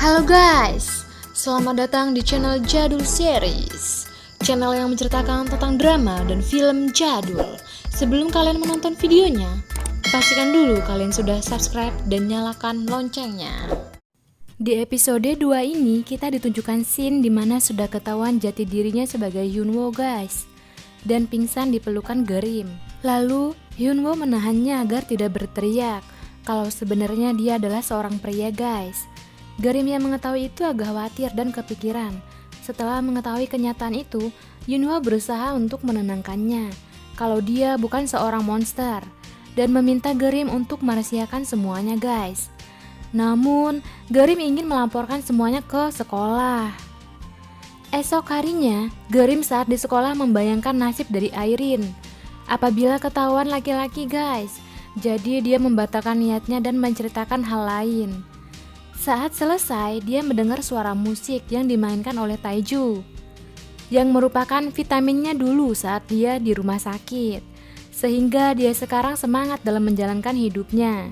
Halo guys, selamat datang di channel Jadul Series, channel yang menceritakan tentang drama dan film jadul. Sebelum kalian menonton videonya, pastikan dulu kalian sudah subscribe dan nyalakan loncengnya. Di episode 2 ini kita ditunjukkan scene dimana sudah ketahuan jati dirinya sebagai Hyunwoo guys, dan pingsan di pelukan Gerim. Lalu Hyunwoo menahannya agar tidak berteriak kalau sebenarnya dia adalah seorang pria guys. Gerim yang mengetahui itu agak khawatir dan kepikiran. Setelah mengetahui kenyataan itu, Hyunwoo berusaha untuk menenangkannya kalau dia bukan seorang monster dan meminta Gerim untuk merahasiakan semuanya guys. Namun, Gerim ingin melaporkan semuanya ke sekolah. Esok harinya, Gerim saat di sekolah membayangkan nasib dari Irene apabila ketahuan laki-laki guys. Jadi dia membatalkan niatnya dan menceritakan hal lain. Saat selesai, dia mendengar suara musik yang dimainkan oleh Taeju, yang merupakan vitaminnya dulu saat dia di rumah sakit, sehingga dia sekarang semangat dalam menjalankan hidupnya.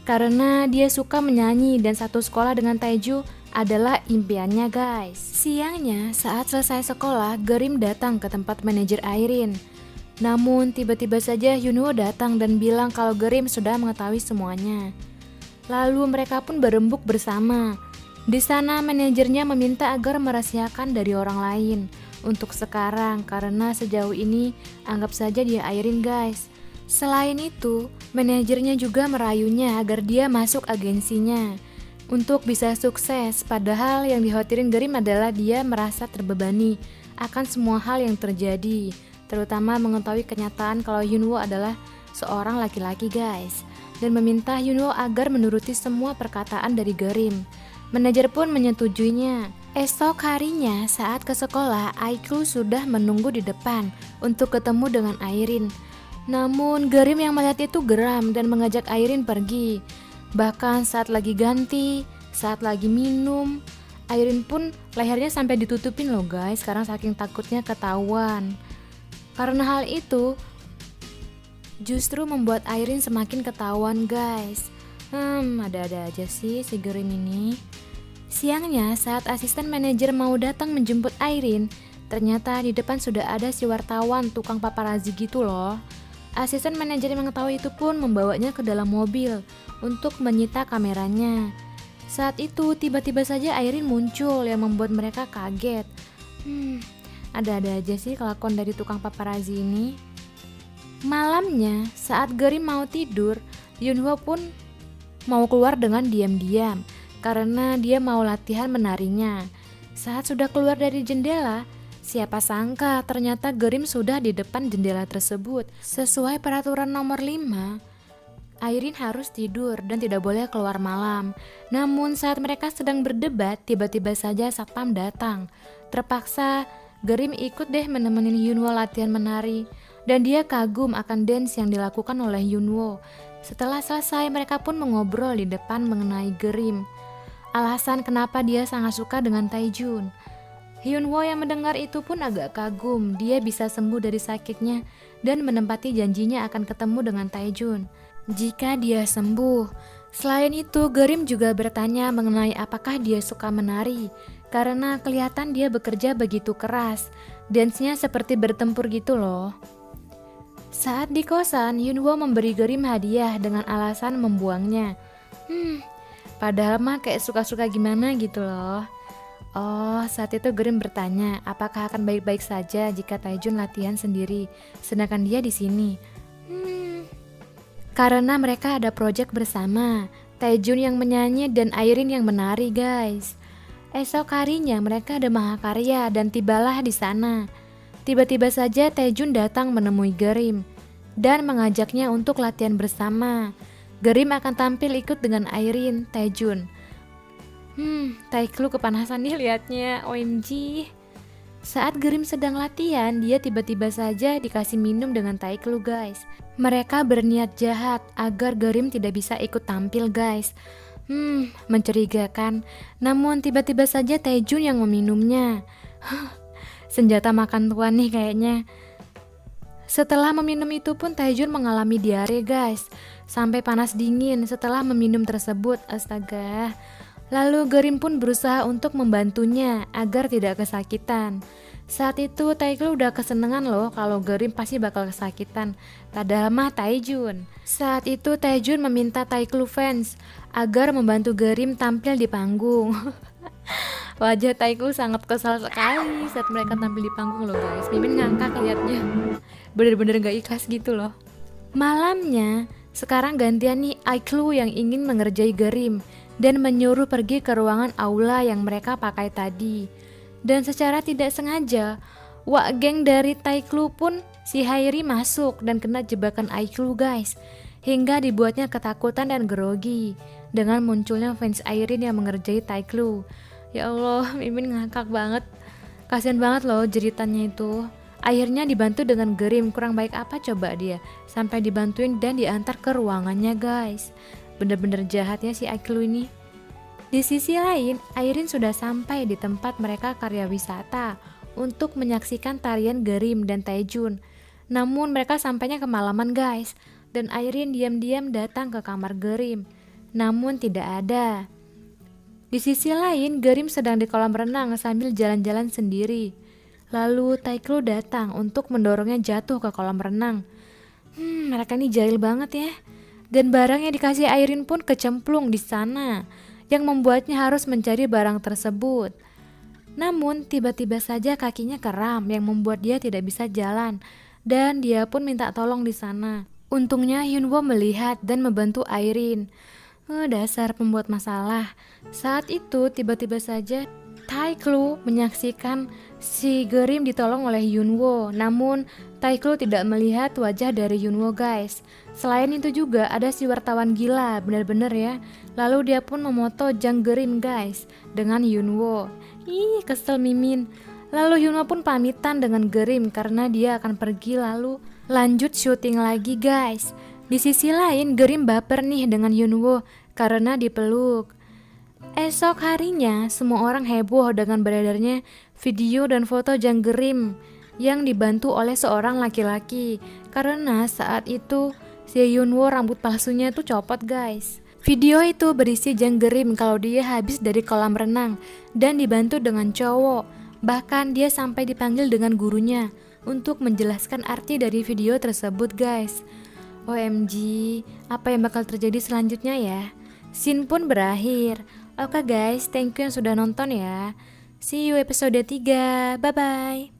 Karena dia suka menyanyi dan satu sekolah dengan Taeju adalah impiannya guys. Siangnya, saat selesai sekolah, Gerim datang ke tempat manajer Irene. Namun tiba-tiba saja Hyunwoo datang dan bilang kalau Gerim sudah mengetahui semuanya. Lalu mereka pun berembuk bersama. Di sana manajernya meminta agar merahasiakan dari orang lain untuk sekarang karena sejauh ini anggap saja dia Irene guys. Selain itu, manajernya juga merayunya agar dia masuk agensinya untuk bisa sukses. Padahal yang dikhawatirin Gerim adalah dia merasa terbebani akan semua hal yang terjadi, terutama mengetahui kenyataan kalau Hyunwoo adalah seorang laki-laki guys, dan meminta Hyunwoo agar menuruti semua perkataan dari Gerim. Manajer pun menyetujuinya. Esok harinya saat ke sekolah, Aikru sudah menunggu di depan untuk ketemu dengan Irene. Namun Gerim yang melihat itu geram dan mengajak Irene pergi. Bahkan saat lagi ganti, saat lagi minum, Irene pun lehernya sampai ditutupin loh guys, karena saking takutnya ketahuan. Karena hal itu justru membuat Irene semakin ketahuan guys. Ada-ada aja sih si Gerim ini. Siangnya saat asisten manajer mau datang menjemput Irene, ternyata di depan sudah ada si wartawan tukang paparazzi gitu loh. Asisten manajer yang mengetahui itu pun membawanya ke dalam mobil untuk menyita kameranya. Saat itu tiba-tiba saja Irene muncul yang membuat mereka kaget. Ada-ada aja sih kelakuan dari tukang paparazzi ini. Malamnya, saat Gerim mau tidur, Hyunwoo pun mau keluar dengan diam-diam karena dia mau latihan menarinya. Saat sudah keluar dari jendela, siapa sangka ternyata Gerim sudah di depan jendela tersebut. Sesuai peraturan nomor 5, Irene harus tidur dan tidak boleh keluar malam. Namun saat mereka sedang berdebat, tiba-tiba saja satpam datang. Terpaksa Gerim ikut deh menemani Hyunwoo latihan menari, dan dia kagum akan dance yang dilakukan oleh Hyunwoo. Setelah selesai, mereka pun mengobrol di depan mengenai Gerim, alasan kenapa dia sangat suka dengan Taejun. Hyunwoo yang mendengar itu pun agak kagum, dia bisa sembuh dari sakitnya dan menempati janjinya akan ketemu dengan Taejun jika dia sembuh. Selain itu, Gerim juga bertanya mengenai apakah dia suka menari, karena kelihatan dia bekerja begitu keras, dance-nya seperti bertempur gitu loh. Saat di kosan, Hyunwoo memberi Gerim hadiah dengan alasan membuangnya. Padahal mah kayak suka-suka gimana gitu loh. Oh, saat itu Gerim bertanya apakah akan baik-baik saja jika Taejun latihan sendiri, sedangkan dia di sini. Karena mereka ada project bersama, Taejun yang menyanyi dan Irene yang menari guys. Esok harinya mereka ada mahakarya dan tibalah di sana. Tiba-tiba saja Taejun datang menemui Gerim dan mengajaknya untuk latihan bersama. Gerim akan tampil ikut dengan Irene, Taejun. Taeklu kepanasan nih liatnya, OMG. Saat Gerim sedang latihan, dia tiba-tiba saja dikasih minum dengan Taeklu guys. Mereka berniat jahat agar Gerim tidak bisa ikut tampil guys. Mencurigakan. Namun tiba-tiba saja Taejun yang meminumnya. Senjata makan tuan nih kayaknya. Setelah meminum itu pun Taejun mengalami diare guys, sampai panas dingin setelah meminum tersebut. Astaga. Lalu Gerim pun berusaha untuk membantunya agar tidak kesakitan. Saat itu Taiklu udah kesenengan loh kalau Gerim pasti bakal kesakitan. Padahal mah Taejun. Saat itu Taejun meminta Taiklu fans agar membantu Gerim tampil di panggung. Wajah Taiklu sangat kesal sekali saat mereka tampil di panggung loh guys. Mimin ngangkak liatnya. Bener-bener gak ikhlas gitu loh. Malamnya, sekarang gantian nih Aiklu yang ingin mengerjai Gerim dan menyuruh pergi ke ruangan aula yang mereka pakai tadi. Dan secara tidak sengaja, wak geng dari Taiklu pun si Hairi masuk dan kena jebakan Aiklu guys, hingga dibuatnya ketakutan dan grogi dengan munculnya fans Airin yang mengerjai Taiklu. Ya Allah, Mimin ngakak banget. Kasian banget loh jeritannya itu. Akhirnya dibantu dengan Gerim, kurang baik apa coba dia, sampai dibantuin dan diantar ke ruangannya guys. Bener-bener jahatnya si Aiklu ini. Di sisi lain, Airin sudah sampai di tempat mereka karya wisata untuk menyaksikan tarian Gerim dan Taejun. Namun mereka sampainya kemalaman guys, dan Airin diam-diam datang ke kamar Gerim. Namun tidak ada. Di sisi lain, Gerim sedang di kolam renang sambil jalan-jalan sendiri. Lalu Taiklu datang untuk mendorongnya jatuh ke kolam renang. Mereka ini jahil banget ya. Dan barang yang dikasih Airin pun kecemplung di sana, yang membuatnya harus mencari barang tersebut. Namun tiba-tiba saja kakinya kram yang membuat dia tidak bisa jalan, dan dia pun minta tolong di sana. Untungnya Yunwo melihat dan membantu Airin. Dasar pembuat masalah. Saat itu tiba-tiba saja Taiklu menyaksikan si Gerim ditolong oleh Yunwo. Namun Taiklu tidak melihat wajah dari Yunwo guys. Selain itu juga ada si wartawan gila, bener-bener ya. Lalu dia pun memoto Jang Gerim guys dengan Yunwo. Ih, kesel Mimin. Lalu Yunwo pun pamitan dengan Gerim karena dia akan pergi lalu lanjut syuting lagi guys. Di sisi lain Gerim baper nih dengan Yunwo karena dipeluk. Esok harinya semua orang heboh dengan beredarnya video dan foto Jang Gerim yang dibantu oleh seorang laki-laki. Karena saat itu si Yunwo rambut palsunya tuh copot guys. Video itu berisi Jang Gerim kalau dia habis dari kolam renang dan dibantu dengan cowok. Bahkan dia sampai dipanggil dengan gurunya untuk menjelaskan arti dari video tersebut guys. OMG, apa yang bakal terjadi selanjutnya ya? Scene pun berakhir. Oke guys, thank you yang sudah nonton ya. See you episode 3. Bye bye.